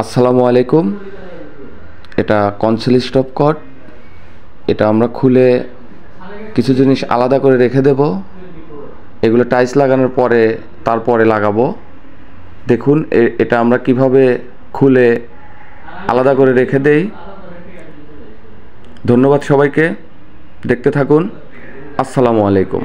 আসসালামু আলাইকুম। এটা কনসোল স্টপ কট। এটা আমরা খুলে কিছু জিনিস আলাদা করে রেখে দেব। এগুলো টাইলস লাগানোর পরে তারপরে লাগাবো। দেখুন এটা আমরা কিভাবে খুলে আলাদা করে রেখে দেই। ধন্যবাদ সবাইকে, দেখতে থাকুন। আসসালামু আলাইকুম।